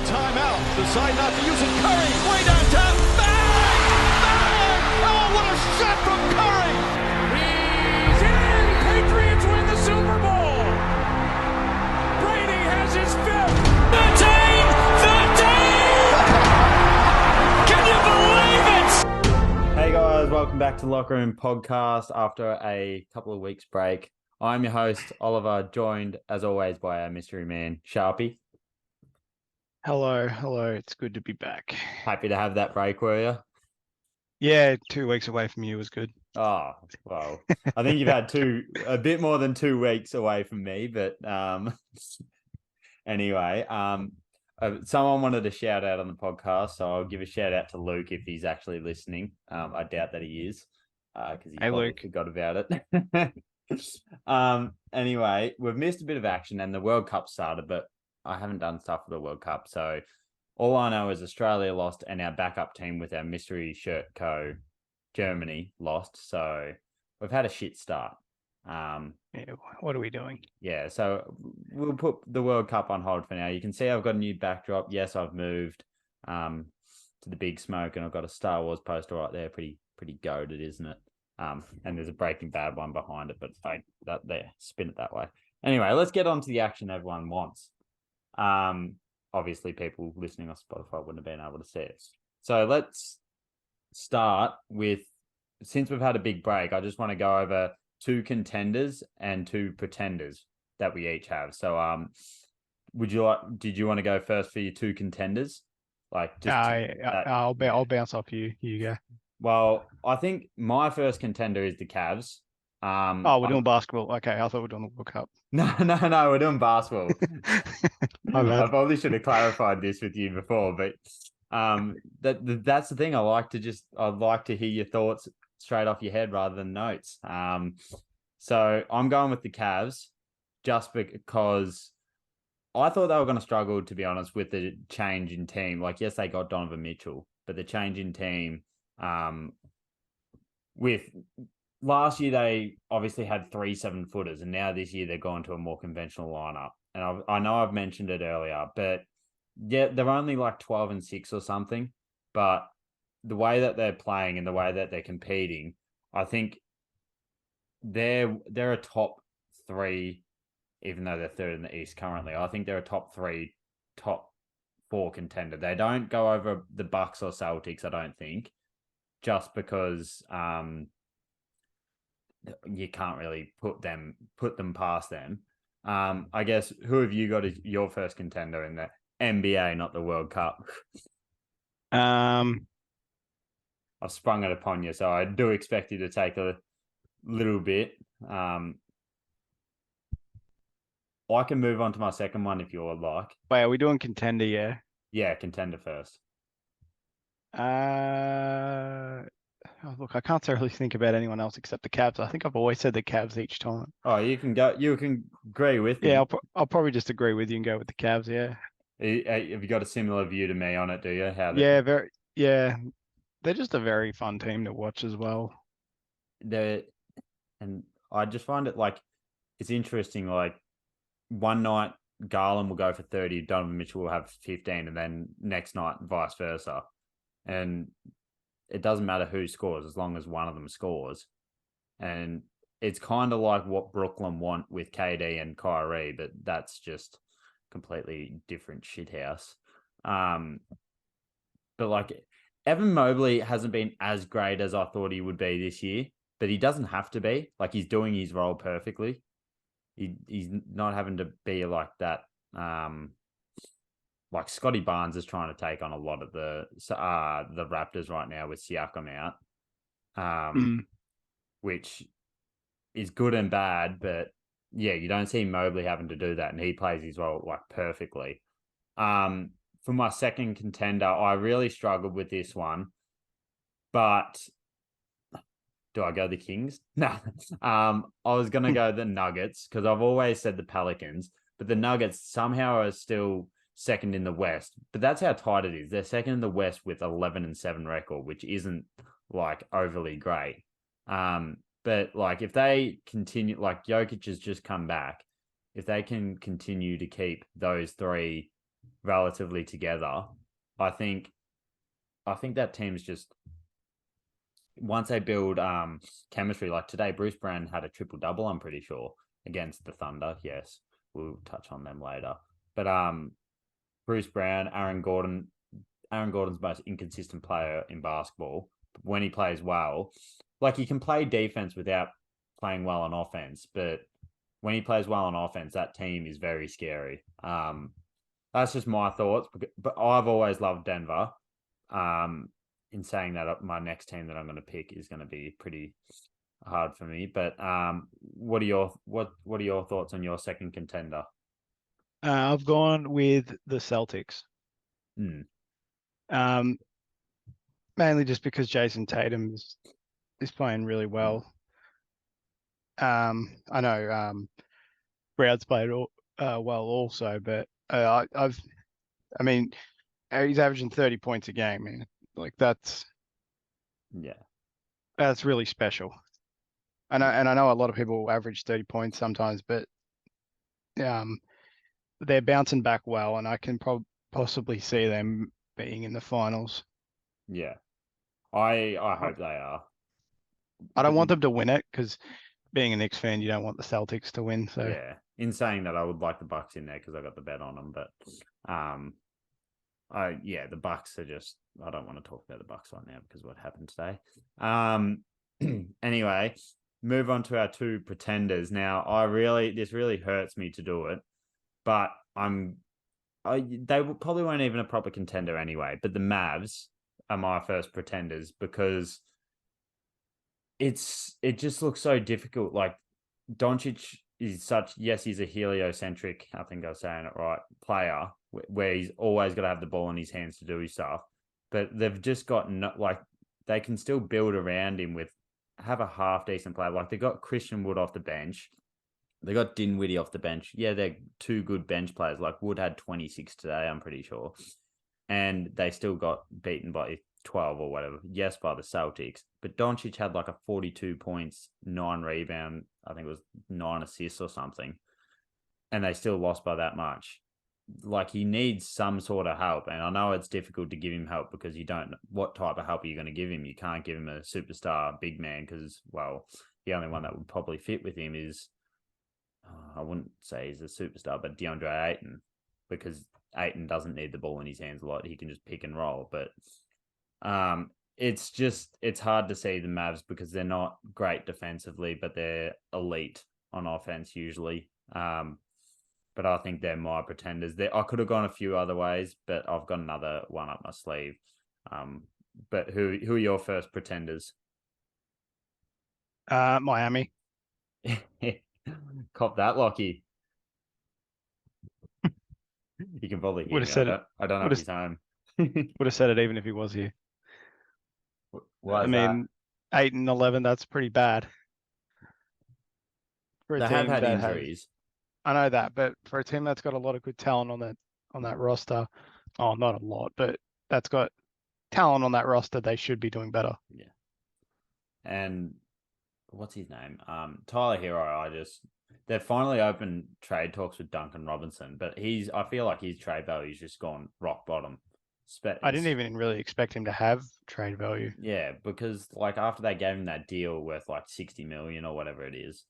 timeout. Decide not to use it. Curry, way downtown. Bang! Bang! Oh, what a shot from Curry! He's in! Patriots win the Super Bowl! Brady has his fifth! 13! 13! Can you believe it? Hey guys, welcome back to Locker Room Podcast after a couple of weeks break. I'm your host, Oliver, joined as always by our mystery man, Sharpy. Hello. It's good to be back. Happy to have that break, were you? Yeah, 2 weeks away from you was good. Oh, well, I think you've had a bit more than 2 weeks away from me, but anyway, someone wanted to shout out on the podcast, so I'll give a shout out to Luke if he's actually listening. I doubt that he is, because he probably Luke. forgot about it. Anyway, we've missed a bit of action and the World Cup started, but I haven't done stuff for the World Cup. So all I know is Australia lost and our backup team with our mystery shirt co, Germany, lost. So we've had a shit start. Yeah, what are we doing? Yeah, so we'll put the World Cup on hold for now. You can see I've got a new backdrop. Yes, I've moved to the big smoke and I've got a Star Wars poster right there. Pretty goated, isn't it? And there's a Breaking Bad one behind it, but spin it that way. Anyway, let's get on to the action everyone wants. Obviously people listening on Spotify wouldn't have been able to see it. So let's start with, since we've had a big break, I just want to go over 2 contenders and 2 pretenders that we each have. So did you want to go first for your 2 contenders? I'll bounce off you. You go. Well, I think my first contender is the Cavs. We're doing basketball. Okay, I thought we were doing the World Cup. No, we're doing basketball. My bad. I probably should have clarified this with you before, but that's the thing. I'd like to hear your thoughts straight off your head rather than notes. So I'm going with the Cavs just because I thought they were going to struggle, to be honest, with the change in team. Like, yes, they got Donovan Mitchell, but the change in team, with last year, they obviously had 3 7-footers, and now this year they're going to a more conventional lineup. And I know I've mentioned it earlier, but yeah, they're only like 12-6 or something. But the way that they're playing and the way that they're competing, I think they're a top 3, even though they're 3rd in the East currently. I think they're a top 3, top 4 contender. They don't go over the Bucks or Celtics, I don't think, just because you can't really put them past them. I guess, who have you got as your first contender in the NBA, not the World Cup? Um, I've sprung it upon you, so I do expect you to take a little bit. I can move on to my second one if you would like. wait, are we doing contender? Yeah. Yeah, contender first. Look, I can't really think about anyone else except the Cavs. I think I've always said the Cavs each time. Oh, you can agree with me. Yeah, I'll probably just agree with you and go with the Cavs. Yeah. Have you got a similar view to me on it, do you? Yeah, they're just a very fun team to watch as well. And I just find it it's interesting. Like, one night Garland will go for 30, Donovan Mitchell will have 15, and then next night vice versa. And it doesn't matter who scores as long as one of them scores. And it's kind of like what Brooklyn want with KD and Kyrie, but that's just completely different shithouse. But Evan Mobley hasn't been as great as I thought he would be this year, but he doesn't have to be. He's doing his role perfectly. He's not having to be like that. Like Scotty Barnes is trying to take on a lot of the Raptors right now with Siakam out, which is good and bad. But yeah, you don't see Mobley having to do that, and he plays his role perfectly. For my second contender, I really struggled with this one, but do I go the Kings? No. I was going to go the Nuggets because I've always said the Pelicans, but the Nuggets somehow are still second in the West. But that's how tight it is. They're second in the West with 11-7 record, which isn't overly great. But if they continue, Jokic has just come back, if they can continue to keep those 3 relatively together, I think that team's just once they build chemistry, like today, Bruce Brown had a triple-double, I'm pretty sure, against the Thunder. Yes, we'll touch on them later. But Bruce Brown, Aaron Gordon's the most inconsistent player in basketball. When he plays well, like he can play defense without playing well on offense, but when he plays well on offense, that team is very scary. That's just my thoughts, but I've always loved Denver. In saying that, my next team that I'm going to pick is going to be pretty hard for me. But what are your thoughts on your second contender? I've gone with the Celtics. Mainly just because Jason Tatum is playing really well. I know Browd's played well also, but I mean, he's averaging 30 points a game, man. Like that's really special. I know a lot of people average 30 points sometimes, but they're bouncing back well, and I can possibly see them being in the finals. Yeah, I hope they are. I don't want them to win it because being a Knicks fan, you don't want the Celtics to win. So yeah, in saying that, I would like the Bucks in there because I got the bet on them. But the Bucks are just. I don't want to talk about the Bucks right now because of what happened today. Anyway, move on to our two pretenders. Now, this really hurts me to do it, but they probably weren't even a proper contender anyway. But the Mavs are my first pretenders because it just looks so difficult. Like Doncic is he's a heliocentric, I think I was saying it right, player where he's always got to have the ball in his hands to do his stuff. But they've just got they can still build around him have a half decent player. Like they got Christian Wood off the bench. They got Dinwiddie off the bench. Yeah, they're two good bench players. Like Wood had 26 today, I'm pretty sure. And they still got beaten by 12 or whatever. Yes, by the Celtics. But Doncic had like a 42 points, 9 rebound. I think it was 9 assists or something. And they still lost by that much. Like he needs some sort of help. And I know it's difficult to give him help because you don't know what type of help are you going to give him. You can't give him a superstar big man because, well, the only one that would probably fit with him is, I wouldn't say he's a superstar, but DeAndre Ayton, because Ayton doesn't need the ball in his hands a lot. He can just pick and roll. But it's hard to see the Mavs because they're not great defensively, but they're elite on offense usually. But I think they're my pretenders. I could have gone a few other ways, but I've got another one up my sleeve. But who are your first pretenders? Miami. Cop that, Lockie. You can probably hear me. I don't know if he's home. Would have said it even if he was here. I mean, 8-11, that's pretty bad. They have had injuries. I know that, but for a team that's got a lot of good talent on that roster, not a lot, but that's got talent on that roster, they should be doing better. Yeah. And what's his name? Tyler Hero. They've finally opened trade talks with Duncan Robinson, but I feel like his trade value's just gone rock bottom. I didn't even really expect him to have trade value. Yeah, because like after they gave him that deal worth like 60 million or whatever it is,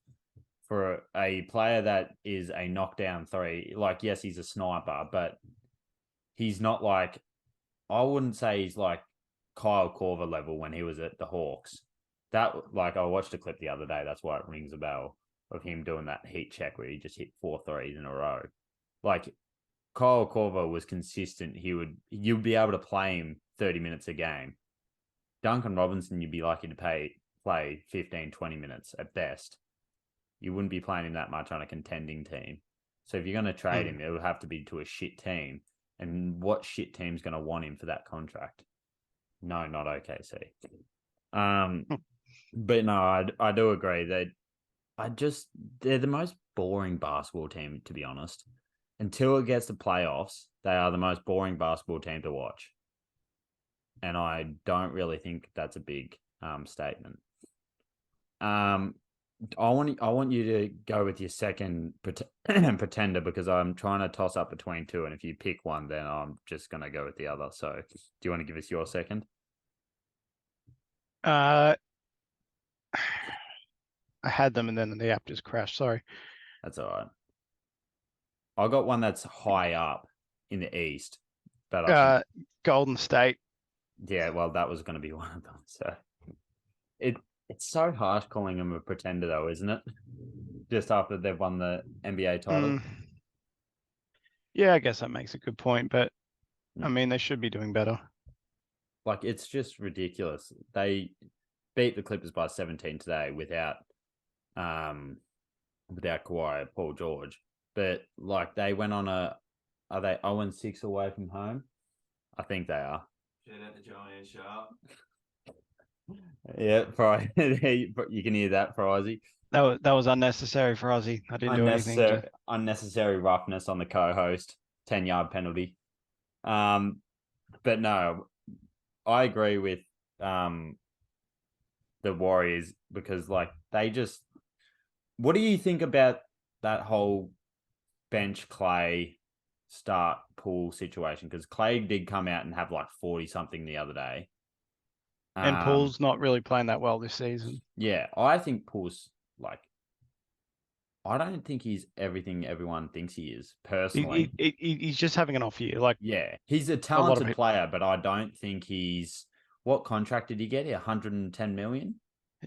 for a player that is a knockdown three, like yes, he's a sniper, but he's not like, I wouldn't say he's like Kyle Korver level when he was at the Hawks. That, like, I watched a clip the other day, that's why it rings a bell, of him doing that heat check where he just hit 4 threes in a row. Like, Kyle Korver was consistent. You'd be able to play him 30 minutes a game. Duncan Robinson, you'd be lucky to play 15, 20 minutes at best. You wouldn't be playing him that much on a contending team. So if you're going to trade him, it would have to be to a shit team. And what shit team's going to want him for that contract? No, not OKC. But no, I do agree that they're the most boring basketball team, to be honest. Until it gets to playoffs, they are the most boring basketball team to watch. And I don't really think that's a big statement. I want you to go with your second pretender because I'm trying to toss up between two, and if you pick one, then I'm just gonna go with the other. So, do you want to give us your second? I had them and then the app just crashed. Sorry. That's all right. I got one that's high up in the east, but I think, Golden State. yeah, well, that was going to be one of them. So it's so harsh calling them a pretender, though, isn't it? Just after they've won the NBA title. Yeah, I guess that makes a good point, but I Mm. mean, they should be doing better. Like, it's just ridiculous. They beat the Clippers by 17 today without Kawhi or Paul George. But like they went on are they 0-6 away from home? I think they are. Shout out to Giant Sharp. Yeah, probably. You can hear that, Frizy. That was unnecessary for Ozzy. I didn't do anything. Unnecessary roughness on the co-host. 10-yard penalty. But no, I agree with the Warriors because like they just. What do you think about that whole bench Clay start Pool situation? Because Clay did come out and have like 40 something the other day. And Pool's not really playing that well this season. Yeah, I think Pool's like. I don't think he's everything everyone thinks he is, personally. He's just having an off year. Like, yeah, he's a talented player, but I don't think he's. What contract did he get? 110 million?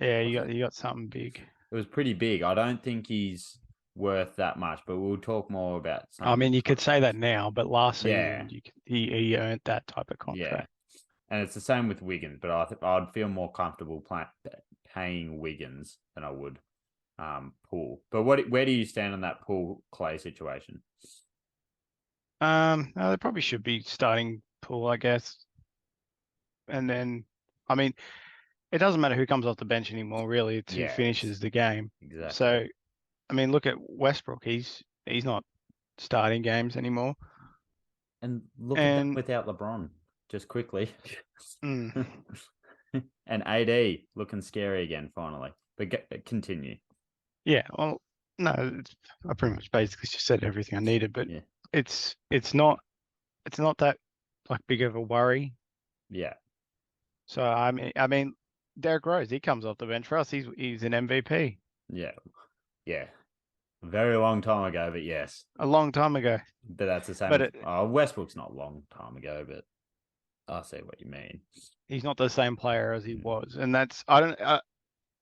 Yeah, you got something big. It was pretty big. I don't think he's worth that much, but we'll talk more about. I mean, you could say that now, but last Yeah. season he earned that type of contract. Yeah, and it's the same with Wiggins, but I'd feel more comfortable paying Wiggins than I would Poole. But where do you stand on that Poole Clay situation? No, they probably should be starting Poole, I guess. And then, I mean, it doesn't matter who comes off the bench anymore, really. It's who finishes the game. Exactly. So, I mean, look at Westbrook. He's not starting games anymore. And look at them without LeBron, just quickly. And AD looking scary again, finally. But continue. Yeah, well, no, I pretty much basically just said everything I needed, but it's not that like big of a worry. Yeah. So I mean, Derrick Rose, he comes off the bench for us. He's an MVP. Yeah. Yeah. A very long time ago, but yes. A long time ago. But that's the same. But Westbrook's not a long time ago, but I see what you mean. He's not the same player as he was, and that's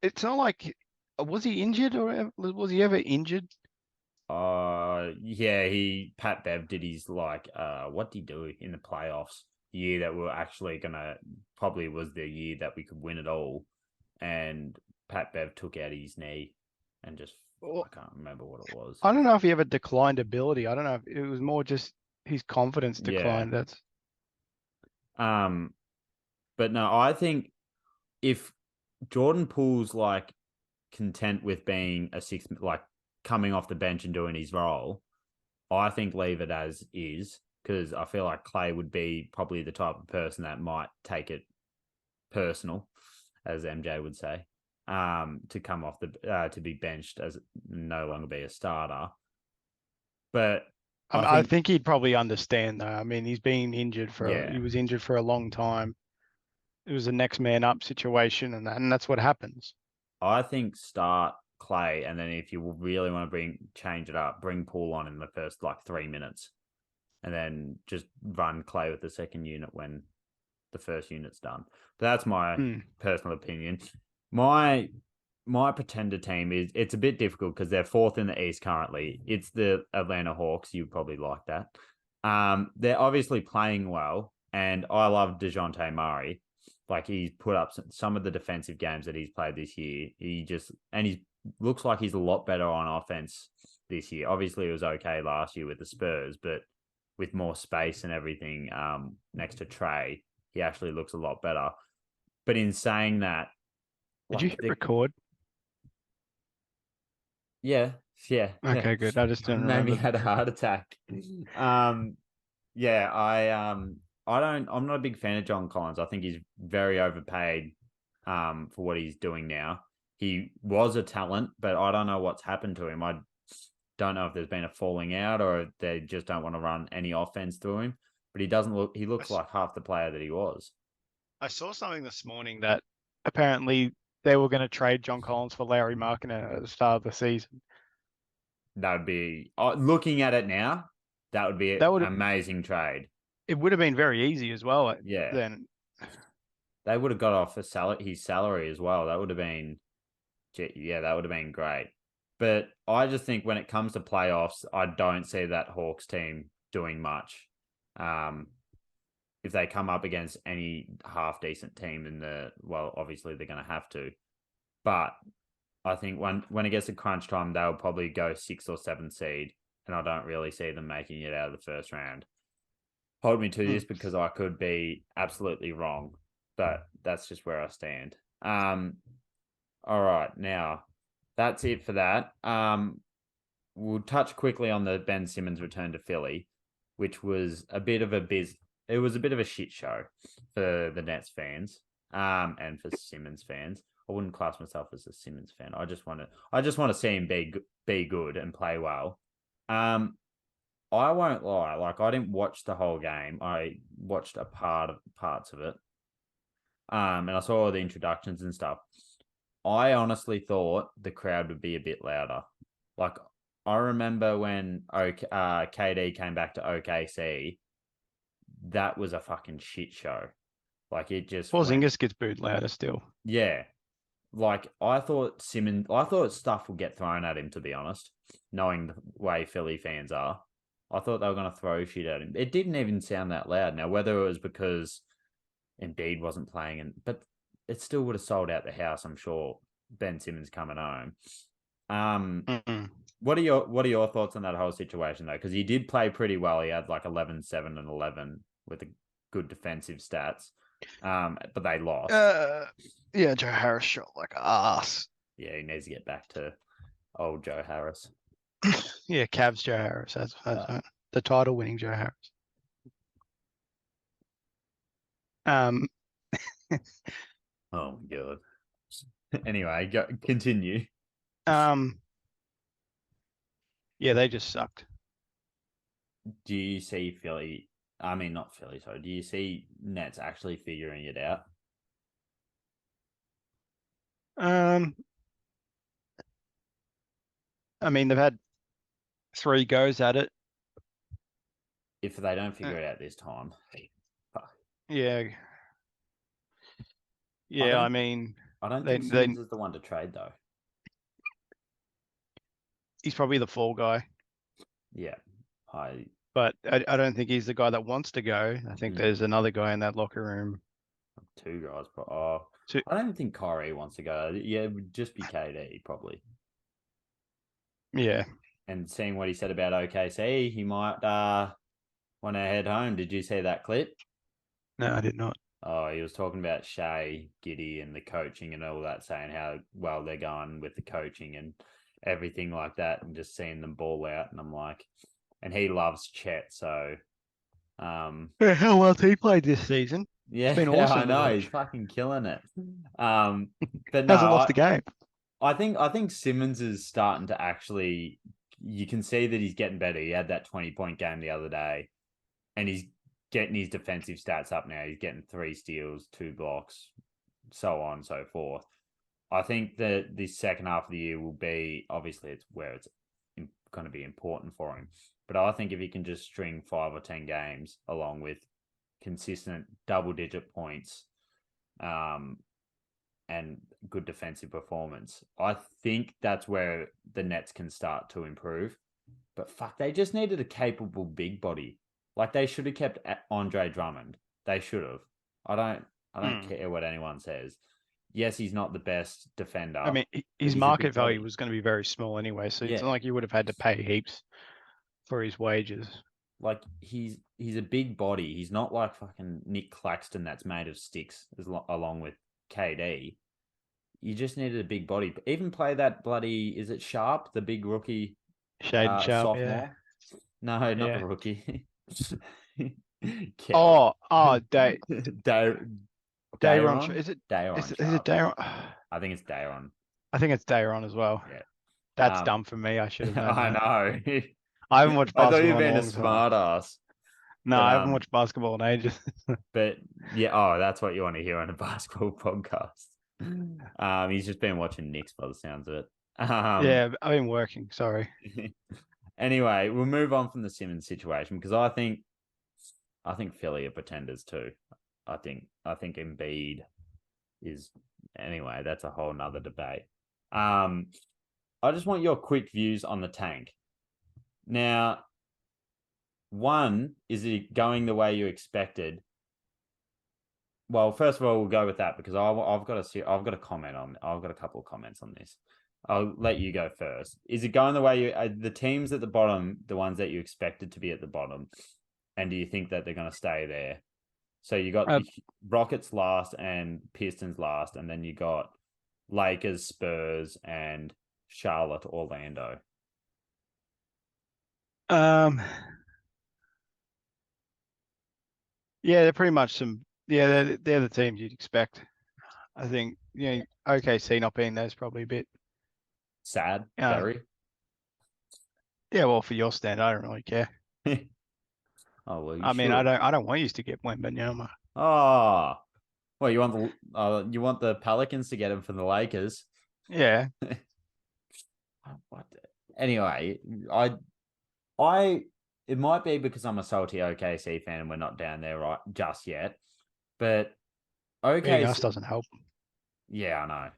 it's not like was he injured or was he ever injured? Yeah, Pat Bev did his what did he do in the playoffs? The year that we were actually probably was the year that we could win it all, and Pat Bev took out his knee and just I can't remember what it was. I don't know if he ever declined ability. I don't know if it was more just his confidence declined. Yeah. That's but no, I think if Jordan Poole's like content with being a sixth, like coming off the bench and doing his role, I think leave it as is, because I feel like Clay would be probably the type of person that might take it personal, as MJ would say, to come off to be benched as no longer be a starter. But I think he'd probably understand though. I mean, he's been injured he was injured for a long time. It was a next man up situation, and that's what happens. I think start Clay, and then if you really want to change it up, bring Poole on in the first 3 minutes, and then just run Clay with the second unit when the first unit's done. But that's my personal opinion. My pretender team it's a bit difficult because they're fourth in the East currently. It's the Atlanta Hawks. You probably like that. They're obviously playing well, and I love DeJounte Murray. Like he's put up some of the defensive games that he's played this year. He looks like he's a lot better on offense this year. Obviously, it was okay last year with the Spurs, but with more space and everything next to Trey, he actually looks a lot better. But in saying that, did you hit record? Yeah. Okay, good. I just didn't remember. Maybe had a heart attack. I'm not a big fan of John Collins. I think he's very overpaid for what he's doing now. he was a talent, but I don't know what's happened to him. I don't know if there's been a falling out or if they just don't want to run any offense through him. But he looks like half the player that he was. I saw something this morning that apparently they were going to trade John Collins for Larry Markkinen at the start of the season. That would be, looking at it now, that would be an amazing trade. It would have been very easy as well. Yeah. Then they would have got off his salary as well. That would have been, that would have been great. But I just think when it comes to playoffs, I don't see that Hawks team doing much. If they come up against any half-decent team obviously they're going to have to. But I think when it gets to crunch time, they'll probably go 6 or 7 seed, and I don't really see them making it out of the first round. Hold me to this because I could be absolutely wrong, but that's just where I stand. All right, now that's it for that. We'll touch quickly on the Ben Simmons return to Philly, which was a bit of it was a bit of a shit show for the Nets fans, and for Simmons fans. I wouldn't class myself as a Simmons fan. I just want to see him be good and play well. I won't lie. Like, I didn't watch the whole game. I watched parts of it. And I saw all the introductions and stuff. I honestly thought the crowd would be a bit louder. Like, I remember when KD came back to OKC, that was a fucking shit show. Like, it just Porzingis gets booed louder still. Yeah. Like, I thought stuff would get thrown at him, to be honest, knowing the way Philly fans are. I thought they were going to throw shit at him. It didn't even sound that loud. Now, whether it was because Embiid wasn't playing, but it still would have sold out the house, I'm sure, Ben Simmons coming home. What are your thoughts on that whole situation, though? Because he did play pretty well. He had like 11, 7, and 11 with a good defensive stats. But they lost. Yeah, Joe Harris shot like ass. Yeah, he needs to get back to old Joe Harris. Yeah, Cavs Joe Harris. That's the title-winning Joe Harris. Oh my god. Anyway, continue. Yeah, they just sucked. Do you see Philly? I mean, not Philly. Sorry. Do you see Nets actually figuring it out? I mean, they've had 3 goes at it. If they don't figure it out this time, yeah. Yeah, I mean, I don't think Simmons is the one to trade, though. He's probably the fall guy. Yeah, but I don't think he's the guy that wants to go. I think there's another guy in that locker room. 2 guys. I don't think Kyrie wants to go. Yeah, it would just be KD, probably. Yeah. And seeing what he said about OKC, he might want to head home. Did you see that clip? No, I did not. Oh, he was talking about Shea, Giddey, and the coaching and all that, saying how well they're going with the coaching and everything like that, and just seeing them ball out. And I'm like, and he loves Chet, so. Yeah, how well he played this season. Yeah, it's been awesome. I know he's fucking killing it. But no, hasn't lost the game. I think Simmons is starting to actually. You can see that he's getting better. He had that 20-point game the other day, and he's getting his defensive stats up now. He's getting 3 steals, 2 blocks, so on and so forth. I think that the second half of the year will be, obviously, it's where it's going to be important for him. But I think if he can just string 5 or 10 games along with consistent double-digit points and good defensive performance, I think that's where the Nets can start to improve. But fuck, they just needed a capable big body. Like, they should have kept Andre Drummond. They should have. I don't care what anyone says. Yes, he's not the best defender. I mean, his market value was going to be very small anyway, so it's not like you would have had to pay heaps for his wages. Like, he's a big body. He's not like fucking Nick Claxton that's made of sticks along with KD. You just needed a big body. Even play that bloody, is it Sharp, the big rookie? Shaden Sharp, sophomore? yeah. No, not the rookie. Dayron. Is it Dayron? Is it Dayron? I think it's Dayron. I think it's Dayron as well. Yeah. That's dumb for me. I should have known I that. know. I haven't watched I thought you basketball were in a being a long time. smart ass. No, But, I haven't watched basketball in ages. But yeah, that's what you want to hear on a basketball podcast. He's just been watching Knicks by the sounds of it. Yeah, I've been working. Sorry. Anyway, we'll move on from the Simmons situation because I think Philly are pretenders too. I think Embiid is anyway. That's a whole nother debate. I just want your quick views on the tank. Now, one, is it going the way you expected? Well, first of all, we'll go with that because I've got a comment on. I've got a couple of comments on this. I'll let you go first. Is it going the way you the teams at the bottom, the ones that you expected to be at the bottom, and do you think that they're going to stay there? So you got the Rockets last and Pistons last, and then you got Lakers, Spurs, and Charlotte, Orlando. Yeah, they're pretty much they're the teams you'd expect. I think, OKC not being there is probably a bit sad, very. Yeah, well, for your stand, I don't really care. Oh well, I mean, I don't want you to get Wembanyama. Oh, well, you want the Pelicans to get him from the Lakers? Yeah. What? Anyway, it might be because I'm a salty OKC fan and we're not down there right just yet, but Beating us doesn't help. Yeah, I know,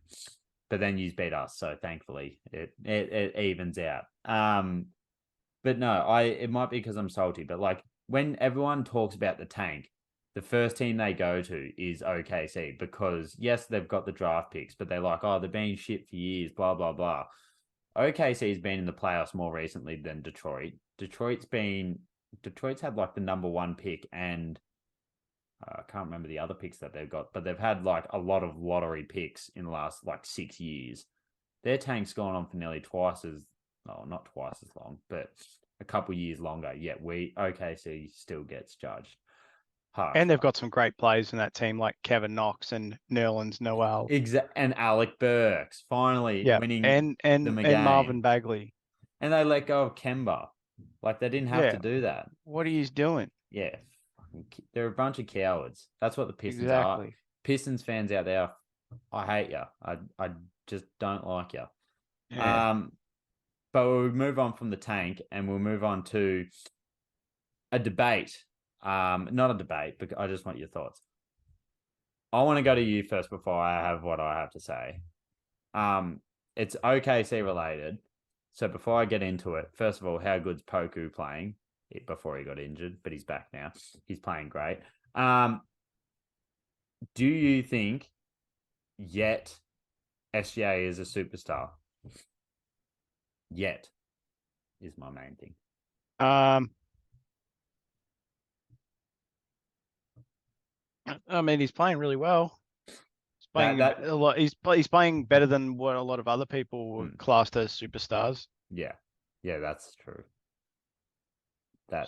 but then you beat us, so thankfully it evens out. But no, it might be because I'm salty, but like when everyone talks about the tank, the first team they go to is OKC because yes, they've got the draft picks, but they're like, oh, they've been shit for years, blah blah blah. OKC's been in the playoffs more recently than Detroit. Detroit's had like the number 1 pick, and I can't remember the other picks that they've got, but they've had like a lot of lottery picks in the last like 6 years. Their tank's gone on for nearly not twice as long, but a couple years longer. Yet OKC still gets judged. And they've got some great players in that team, like Kevin Knox and Nerlens Noel. And Alec Burks finally winning and them a game. Marvin Bagley. And they let go of Kemba. Like they didn't have to do that. What are you doing? Yeah. They're a bunch of cowards. That's what the Pistons are. Pistons fans out there, I hate you. I just don't like you. Yeah. But we'll move on from the tank and we'll move on to a debate. Not a debate, but I just want your thoughts. I want to go to you first before I have what I have to say. It's OKC related. So before I get into it, first of all, how good's Poku playing? Before he got injured, but he's back now. He's playing great. Do you think yet SGA is a superstar? Yet is my main thing. I mean, he's playing really well. He's playing a lot. He's playing better than what a lot of other people would classed as superstars. Yeah, that's true.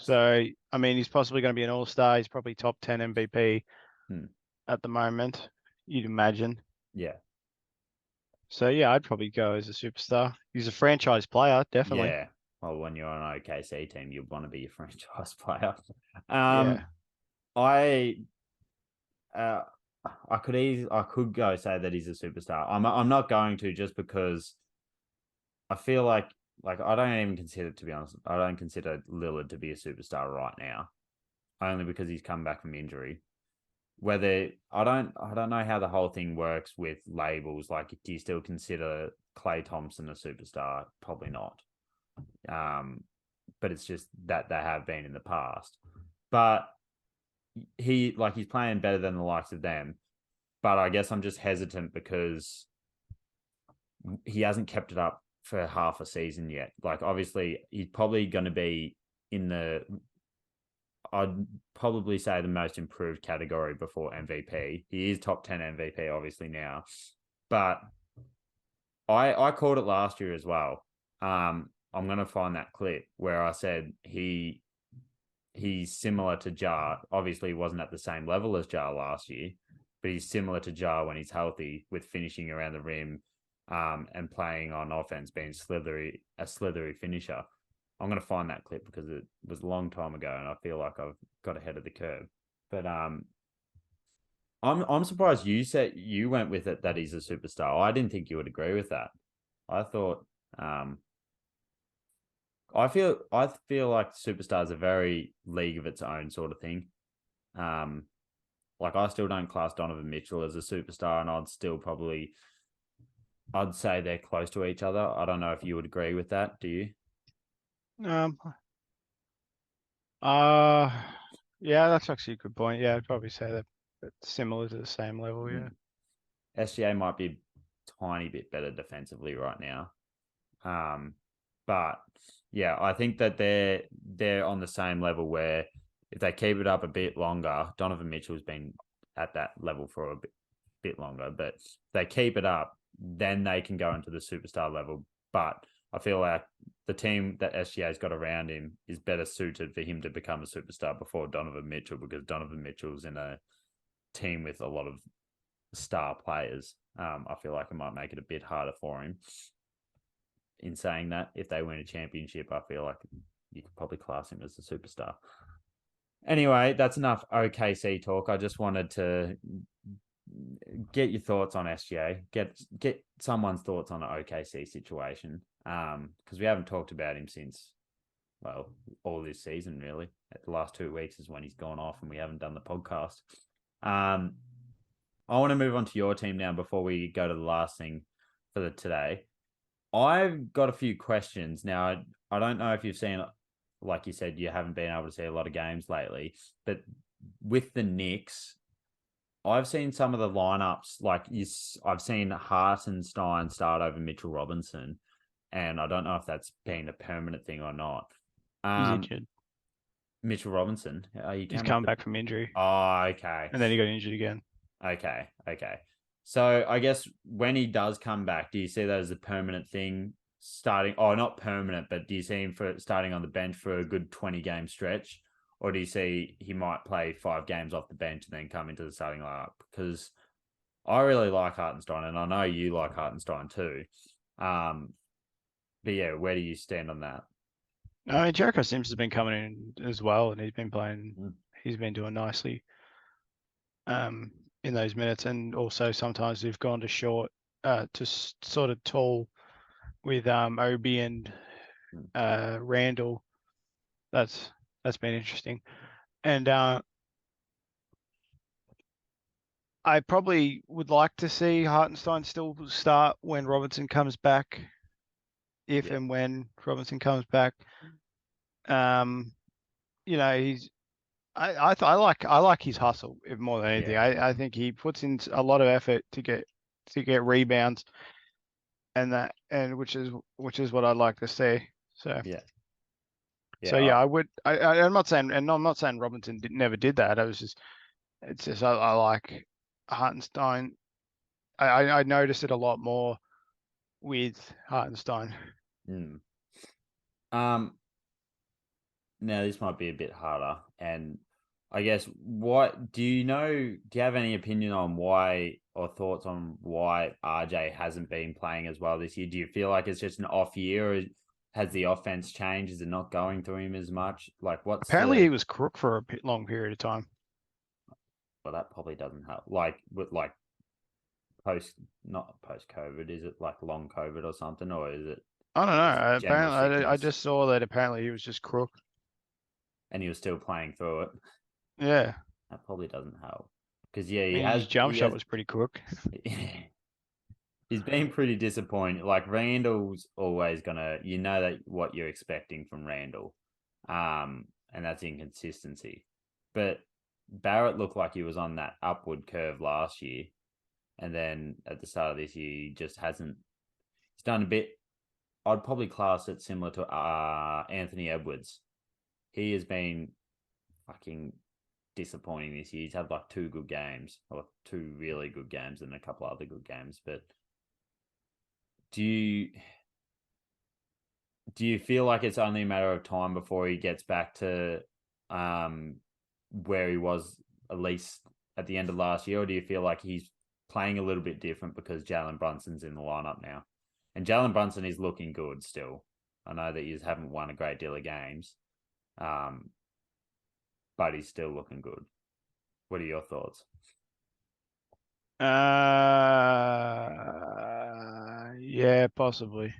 So, I mean, he's possibly going to be an all-star. He's probably top 10 MVP at the moment, you'd imagine. Yeah. So, yeah, I'd probably go as a superstar. He's a franchise player, definitely. Yeah. Well, when you're on an OKC team, you want to be a franchise player. I could go say that he's a superstar. I'm not going to, just because I feel like I don't even consider, to be honest, I don't consider Lillard to be a superstar right now, only because he's come back from injury. Whether I don't know how the whole thing works with labels. Like, do you still consider Klay Thompson a superstar? Probably not. But it's just that they have been in the past. But he's playing better than the likes of them. But I guess I'm just hesitant because he hasn't kept it up for half a season yet. Like, obviously, he's probably going to be I'd probably say the most improved category before MVP. He is top 10 MVP, obviously, now. But I called it last year as well. I'm going to find that clip where I said he's similar to Jar. Obviously, he wasn't at the same level as Jar last year, but he's similar to Jar when he's healthy, with finishing around the rim, and playing on offense, being a slithery finisher. I'm going to find that clip because it was a long time ago, and I feel like I've got ahead of the curve. But I'm surprised you went with it that he's a superstar. I didn't think you would agree with that. I thought I feel like superstars are very league of its own sort of thing. Like I still don't class Donovan Mitchell as a superstar, and I'd say they're close to each other. I don't know if you would agree with that. Do you? Yeah, that's actually a good point. Yeah, I'd probably say that it's similar to the same level. Yeah. SGA might be a tiny bit better defensively right now. But yeah, I think that they're on the same level where if they keep it up a bit longer, Donovan Mitchell's been at that level for a bit longer, but if they keep it up, then they can go into the superstar level. But I feel like the team that SGA's got around him is better suited for him to become a superstar before Donovan Mitchell, because Donovan Mitchell's in a team with a lot of star players. I feel like it might make it a bit harder for him. In saying that, if they win a championship, I feel like you could probably class him as a superstar. Anyway, that's enough OKC talk. I just wanted to get your thoughts on SGA, get someone's thoughts on the OKC situation, because we haven't talked about him since, well, all this season, really. At the last 2 weeks is when he's gone off and we haven't done the podcast. I want to move on to your team now before we go to the last thing for today. I've got a few questions. Now, I don't know if you've seen, like you said, you haven't been able to see a lot of games lately, but with the Knicks, I've seen some of the lineups, I've seen Hartenstein start over Mitchell Robinson, and I don't know if that's been a permanent thing or not. He's injured. Mitchell Robinson, he's come back from injury. Oh, okay. And then he got injured again. Okay. So I guess when he does come back, do you see that as a permanent thing starting? Oh, not permanent, but do you see him for starting on the bench for a good 20-game stretch? Or do you see he might play 5 games off the bench and then come into the starting lineup? Because I really like Hartenstein, and I know you like Hartenstein too. But yeah, where do you stand on that? I mean, Jericho Sims has been coming in as well, and he's been playing. He's been doing nicely. In those minutes, and also sometimes they've gone to short, to sort of tall with Obi and Randall. That's been interesting, and I probably would like to see Hartenstein still start when Robinson comes back, if and when Robinson comes back. He's. I like his hustle more than anything. Yeah. I think he puts in a lot of effort to get rebounds, and which is what I'd like to see. So I would. I'm not saying Robinson never did that. It's just I like Hartenstein. I noticed it a lot more with Hartenstein. Now this might be a bit harder, and I guess do you have any opinion on why, or thoughts on why RJ hasn't been playing as well this year? Do you feel like it's just an off year, or has the offense changed? Is it not going through him as much? Like, apparently he was crook for a long period of time. Well, that probably doesn't help. Not post COVID, is it like long COVID or something, or is it? I don't know. Apparently, I just saw that apparently he was just crook. And he was still playing through it. Yeah. That probably doesn't help. Because, his jump shot was pretty crook. He's been pretty disappointing. Like, Randall's always that what you're expecting from Randall. And that's inconsistency. But Barrett looked like he was on that upward curve last year. And then at the start of this year, he just hasn't. He's done a bit. I'd probably class it similar to Anthony Edwards. He has been fucking disappointing this year. He's had like 2 good games, or 2 really good games, and a couple other good games. But do you feel like it's only a matter of time before he gets back to where he was at least at the end of last year, or do you feel like he's playing a little bit different because Jalen Brunson's in the lineup now. And Jalen Brunson is looking good still. I know that you haven't won a great deal of games, but he's still looking good. What are your thoughts? Yeah, possibly.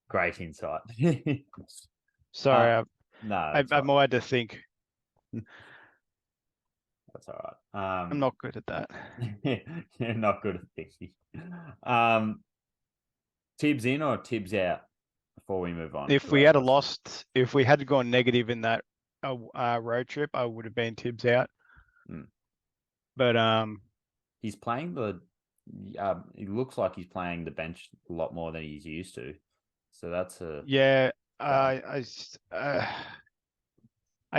Great insight. Sorry, No, I'm allowed to think. that's all right. I'm not good at that. You're not good at thinking. Tibbs in or Tibbs out before we move on? If we had gone negative in that road trip, I would have been Tibbs out. But he's playing it looks like he's playing the bench a lot more than he's used to. So that's I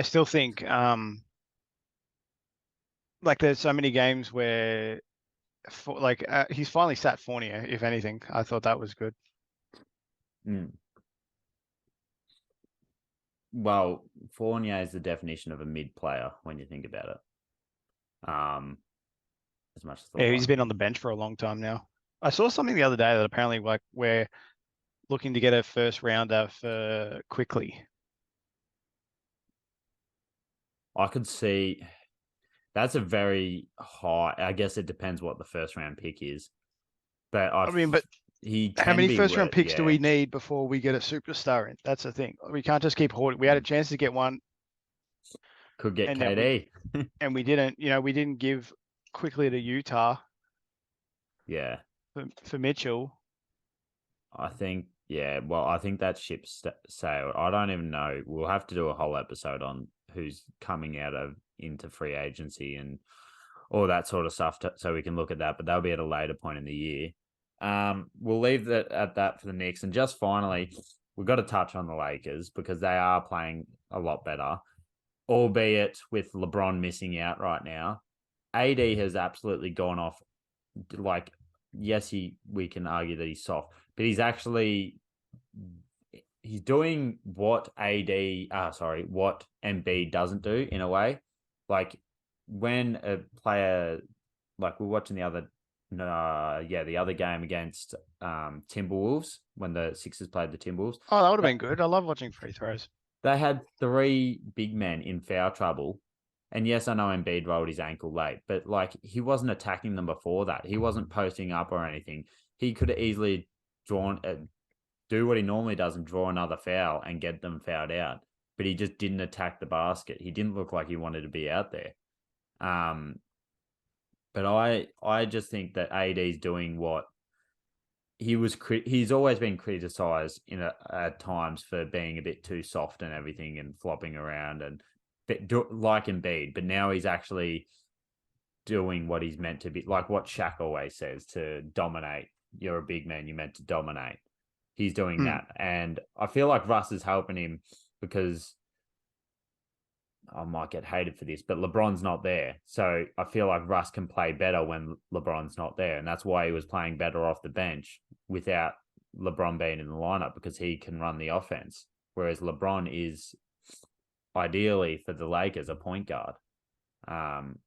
still think like there's so many games where he's finally sat Fournier. If anything, I thought that was good. Well, Fournier is the definition of a mid player when you think about it. As much as he's been on the bench for a long time now. I saw something the other day that apparently like we're looking to get a first rounder for quickly. I could see that's a very high. I guess it depends what the first round pick is. But how many first round picks do we need before we get a superstar in? That's the thing. We can't just keep hoarding. We had a chance to get one. Could get KD. And we didn't. We didn't give quickly to Utah. Yeah. For Mitchell. I think, I think that ship's sailed. I don't even know. We'll have to do a whole episode on who's coming into free agency and all that sort of stuff so we can look at that, but that'll be at a later point in the year. We'll leave that at that for the Knicks. And just finally, we've got to touch on the Lakers because they are playing a lot better, albeit with LeBron missing out right now. AD has absolutely gone off. Like, yes, we can argue that he's soft, but he's doing what what Embiid doesn't do in a way. Like when a player, like we're watching the other game against Timberwolves when the Sixers played the Timberwolves. Oh, that would have been good. I love watching free throws. They had 3 big men in foul trouble. And yes, I know Embiid rolled his ankle late, but like he wasn't attacking them before that. He wasn't posting up or anything. He could have easily do what he normally does and draw another foul and get them fouled out. But he just didn't attack the basket. He didn't look like he wanted to be out there. But I just think that AD's doing what he's always been criticized at times for being a bit too soft and everything and flopping around and like Embiid, but now he's actually doing what he's meant to be, like what Shaq always says, to dominate. You're a big man, you're meant to dominate. He's doing that. And I feel like Russ is helping him because I might get hated for this, but LeBron's not there. So I feel like Russ can play better when LeBron's not there. And that's why he was playing better off the bench without LeBron being in the lineup, because he can run the offense. Whereas LeBron is ideally for the Lakers a point guard,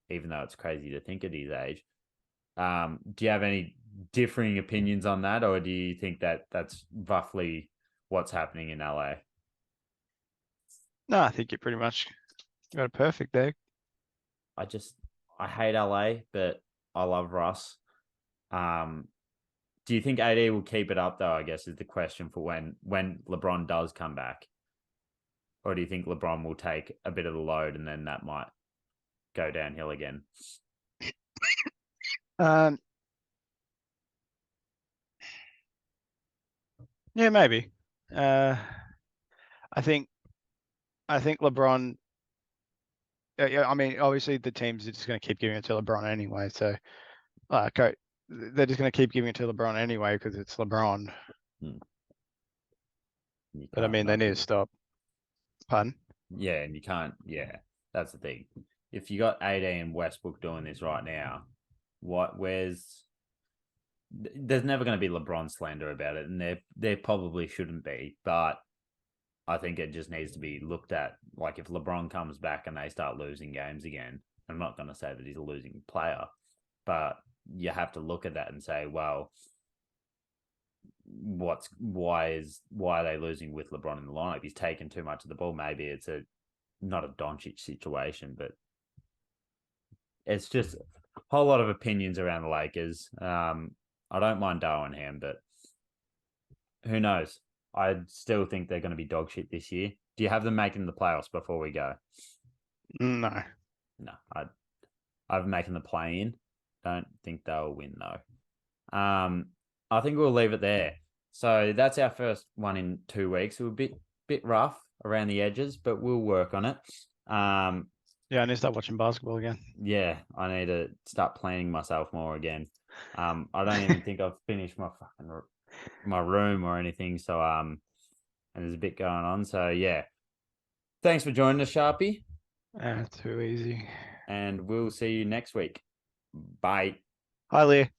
even though it's crazy to think at his age. Do you have any differing opinions on that, or do you think that that's roughly what's happening in LA? No, I think you pretty much got it perfect there. I hate LA, but I love Russ. Do you think AD will keep it up though, I guess is the question for when LeBron does come back? Or do you think LeBron will take a bit of the load and then that might go downhill again? Yeah, maybe. I think LeBron. I mean, obviously the teams are just going to keep giving it to LeBron anyway. So, they're just going to keep giving it to LeBron anyway because it's LeBron. But I mean, they need to stop. Pardon? Yeah, and you can't. Yeah, that's the thing. If you got AD and Westbrook doing this right now, there's never going to be LeBron slander about it, and there probably shouldn't be. But I think it just needs to be looked at. Like if LeBron comes back and they start losing games again, I'm not going to say that he's a losing player, but you have to look at that and say, well, why are they losing with LeBron in the lineup? He's taken too much of the ball. Maybe it's not a Doncic situation, but it's just a whole lot of opinions around the Lakers. I don't mind Darwin, but who knows? I still think they're going to be dog shit this year. Do you have them making the playoffs before we go? No. No, I've making the play-in. Don't think they'll win though. I think we'll leave it there. So that's our first one in 2 weeks. It was a bit rough around the edges, but we'll work on it. Yeah, I need to start watching basketball again. Yeah, I need to start planning myself more again. I don't even think I've finished my room or anything. So and there's a bit going on. So yeah, thanks for joining us, Sharpy. Too easy. And we'll see you next week. Bye. Hi, Leah.